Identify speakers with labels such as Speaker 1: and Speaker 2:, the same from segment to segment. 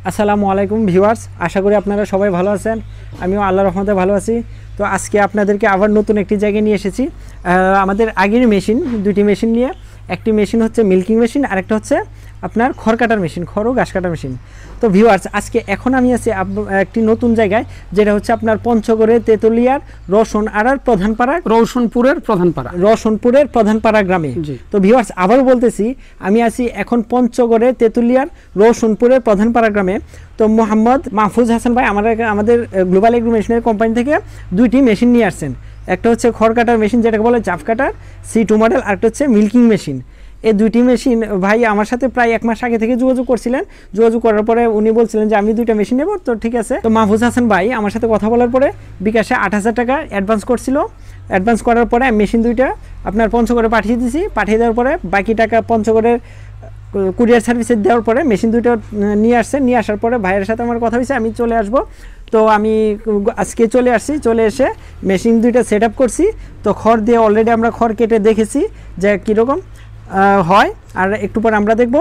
Speaker 1: আসসালামু আলাইকুম ভিউয়ার্স, আশা করি আপনারা সবাই ভালো আছেন। আমিও আল্লাহর রহমতে ভালো আছি। তো আজকে আপনাদেরকে আবার নতুন একটি জায়গায় নিয়ে এসেছি। আমাদের আগের মেশিন, দুইটি মেশিন নিয়ে, একটি মেশিন হচ্ছে মিল্কিং মেশিন, আরেকটা হচ্ছে আপনার খড় কাটার মেশিন, খড় ও ঘাস কাটার মেশিন। তো ভিউয়ার্স, আজকে এখন আমি আছি একটি নতুন জায়গায়, যেটা হচ্ছে আপনার পঞ্চগড়ের তেতুলিয়ার রওশনপুরের প্রধানপাড়া গ্রামে। তো ভিউয়ার্স, আবারও বলতেছি, আমি আছি এখন পঞ্চগড়ের তেতুলিয়ার রওশনপুরের প্রধানপাড়া গ্রামে। তো মোহাম্মদ মাহফুজ হাসান ভাই আমাদের গ্লোবাল এগ্রো মেশিনের কোম্পানি থেকে দুইটি মেশিন নিয়ে আসছেন। একটা হচ্ছে খড় কাটার মেশিন, যেটাকে বলে চাপ কাটার C2 মডেল, আরেকটা হচ্ছে মিল্কিং মেশিন। এই দুইটি মেশিন ভাই আমার সাথে প্রায় 1 মাস আগে থেকে যোগাযোগ করছিলেন। যোগাযোগ করার পরে উনি বলছিলেন যে আমি দুইটা মেশিন নেব। তো ঠিক আছে, তো মাহফুজ হাসান ভাই আমার সাথে কথা বলার পরে বিকাশে 8,000 টাকা অ্যাডভান্স করছিল। অ্যাডভান্স করার পরে মেশিন দুইটা আপনার পঞ্চগড়ে পাঠিয়ে দিয়েছি। পাঠিয়ে দেওয়ার পরে বাকি টাকা পঞ্চগড়ের কুরিয়ার সার্ভিসে দেওয়ার পরে মেশিন দুইটা নিয়ে আসছে। নিয়ে আসার পরে ভাইয়ের সাথে আমার কথা হয়েছে আমি চলে আসব। তো আমি আজকে চলে আসছি। চলে এসে মেশিন দুইটা সেট আপ করছি। তো খড় দিয়ে অলরেডি আমরা খড় কেটে দেখেছি যে কীরকম হয়। আর একটু পর আমরা দেখব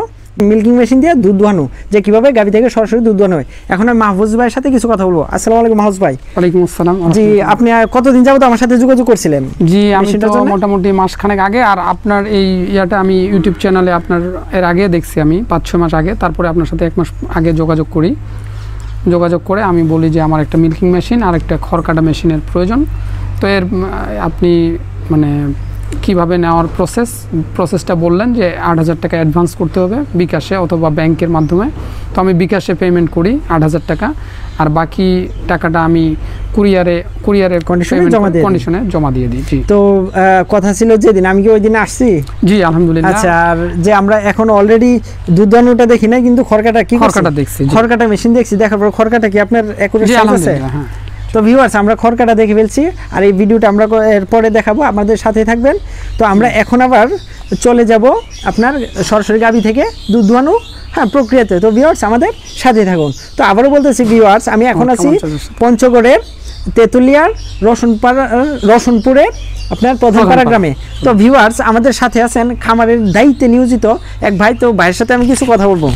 Speaker 1: মিল্কিং মেশিন দিয়ে দুধ দোয়ানো, যে কীভাবে গাভী থেকে সরাসরি দুধ দোয়ানো হয়। এখন আমি মাহফুজ ভাইয়ের সাথে কিছু কথা বলবো। আসসালামু আলাইকুম মাহফুজ ভাই।
Speaker 2: ওয়ালাইকুম আসসালাম।
Speaker 1: জি, আপনি কতদিন যাবত আমার সাথে যোগাযোগ করছিলেন?
Speaker 2: জি, আমি তো মোটামুটি মাসখানেক আগে। আর আপনার এই ইয়াটা আমি ইউটিউব চ্যানেলে আপনার এর আগে দেখছি, আমি 5-6 মাস আগে। তারপরে আপনার সাথে 1 মাস আগে যোগাযোগ করে আমি বলি যে আমার একটা মিল্কিং মেশিন আর একটা খড় কাটা মেশিনের প্রয়োজন। তো আপনি মানে কিভাবে নেওয়ার প্রসেসটা বললেন যে 8,000 টাকা অ্যাডভান্স করতে হবে বিকাশে অথবা ব্যাংকের মাধ্যমে। তো আমি বিকাশে পেমেন্ট করি 8,000 টাকা, আর বাকি টাকাটা আমি কুরিয়ারের কন্ডিশনে জমা দিয়ে দিই। জি,
Speaker 1: তো কথা ছিল যেদিন, আমি কি ওই দিন আসছি?
Speaker 2: জি আলহামদুলিল্লাহ।
Speaker 1: আচ্ছা, আর যে আমরা এখন অলরেডি দুধ দোয়ানোটা দেখি না, কিন্তু খড়কাটা দেখছি, খড়কাটা মেশিন দেখছি। দেখার পর খড়কাটা কি আপনার অ্যাকুরেট আছে?
Speaker 2: হ্যাঁ।
Speaker 1: তো ভিউয়ার্স, আমরা খড়কাটা দেখে ফেলছি, আর এই ভিডিওটা আমরা এরপরে দেখাবো, আমাদের সাথে থাকবেন। তো আমরা এখন আবার চলে যাব আপনার সরাসরি গাভী থেকে দুধ দোয়ানো প্রক্রিয়াতে। তো ভিউয়ার্স, আমাদের সাথে থাকুন। তো আবারও বলতেছি ভিউয়ার্স, আমি এখন আছি পঞ্চগড়ের তেতুলিয়ার রওশনপুরের আপনার প্রধানপাড়া গ্রামে। তো ভিউয়ার্স, আমাদের সাথে আছেন খামারের দায়িত্বে নিয়োজিত এক ভাই। তো ভাইয়ের সাথে আমি কিছু কথা বলবো।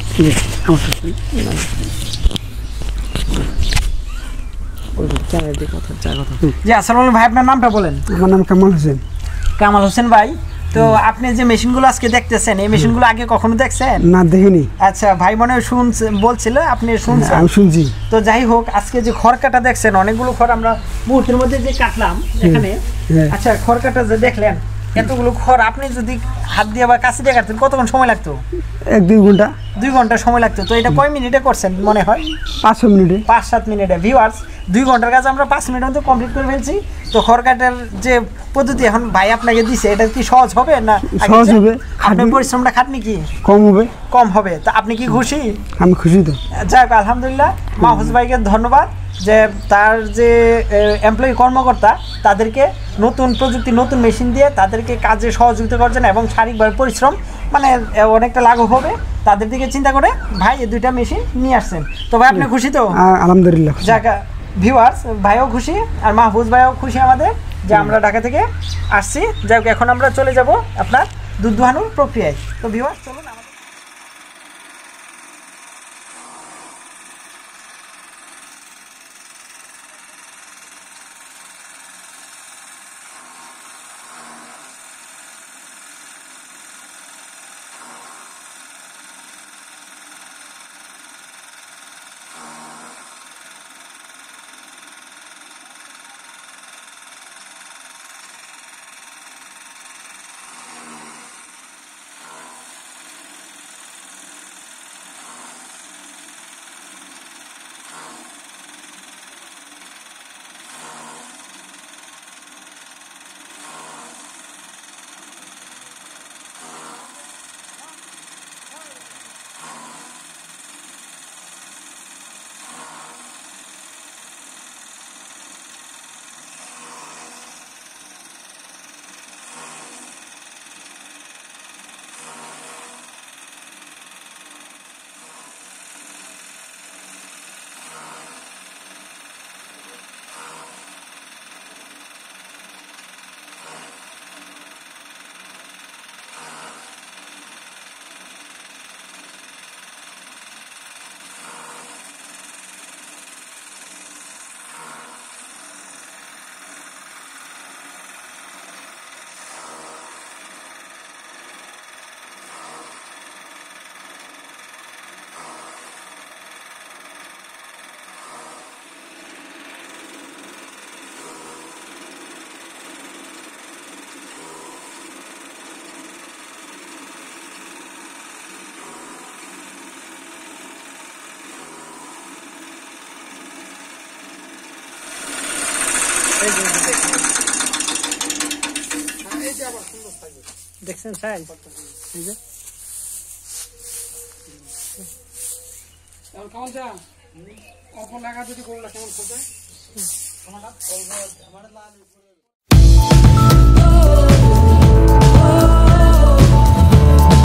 Speaker 1: জি, আসসালামু আলাইকুম ভাই, আপনার নামটা বলেন।
Speaker 2: আমার নাম কামাল হোসেন।
Speaker 1: কামাল হোসেন ভাই, তো আপনি যে মেশিনগুলো আজকে দেখতেছেন, এই মেশিনগুলো আগে কখনো দেখছেন?
Speaker 2: না, দেখিনি।
Speaker 1: আচ্ছা, ভাই মনে হয় বলছিল, আপনি শুনছেন?
Speaker 2: আমি শুনছি।
Speaker 1: তো যাই হোক, আজকে যে খড় কাটা দেখছেন, অনেকগুলো খড় আমরা মুহূর্তের মধ্যে যে কাটলাম এখানে। আচ্ছা, খড় কাটা যে দেখলেন, এতগুলো খড় আপনি যদি হাত দিয়ে বা কাছে দিয়ে কাটতেন কতক্ষণ সময় লাগতো?
Speaker 2: 1-2 ঘন্টা।
Speaker 1: 2 ঘন্টা সময় লাগতো। তো এটা কয় মিনিটে করছেন মনে হয়?
Speaker 2: 5-6 মিনিটে।
Speaker 1: 5-7 মিনিটে। ভিউয়ার্স, 2 ঘন্টার কাজ আমরা 5 মিনিটের মধ্যে কমপ্লিট করে ফেলছি। তো খড় কাটার যে পদ্ধতি এখন ভাই আপনাকে দিছে, এটা কি সহজ হবে না?
Speaker 2: সহজ হবে।
Speaker 1: আপনার পরিশ্রমটা খাটনি কি কম হবে? তো আপনি কি খুশি?
Speaker 2: আমি খুশি। তো
Speaker 1: যাক, আলহামদুলিল্লাহ। মাহফুজ ভাইকে ধন্যবাদ যে তার যে এমপ্লয়ি কর্মকর্তা, তাদেরকে নতুন প্রযুক্তি, নতুন মেশিন দিয়ে তাদেরকে কাজে সহযোগিতা করছেন এবং শারীরিকভাবে পরিশ্রম মানে অনেকটা লাঘব হবে, তাদের দিকে চিন্তা করে ভাই এই দুইটা মেশিন নিয়ে আসছেন। তো ভাই আপনি খুশি তো?
Speaker 2: আলহামদুলিল্লাহ।
Speaker 1: যাক ভিউয়ার্স, ভাইও খুশি আর মাহফুজ ভাইও খুশি আমাদের যে আমরা ঢাকা থেকে আসছি। যাই হোক, এখন আমরা চলে যাব আপনার দুধ দোহানোর প্রক্রিয়ায়। তো ভিউয়ার্স, চলুন।
Speaker 2: এই যে আবার সুন্দর সাইজ
Speaker 1: দেখছেন সাইজ, এই যে
Speaker 2: কেমন চা অল্প লাগা যদি করলে কেমন করবে?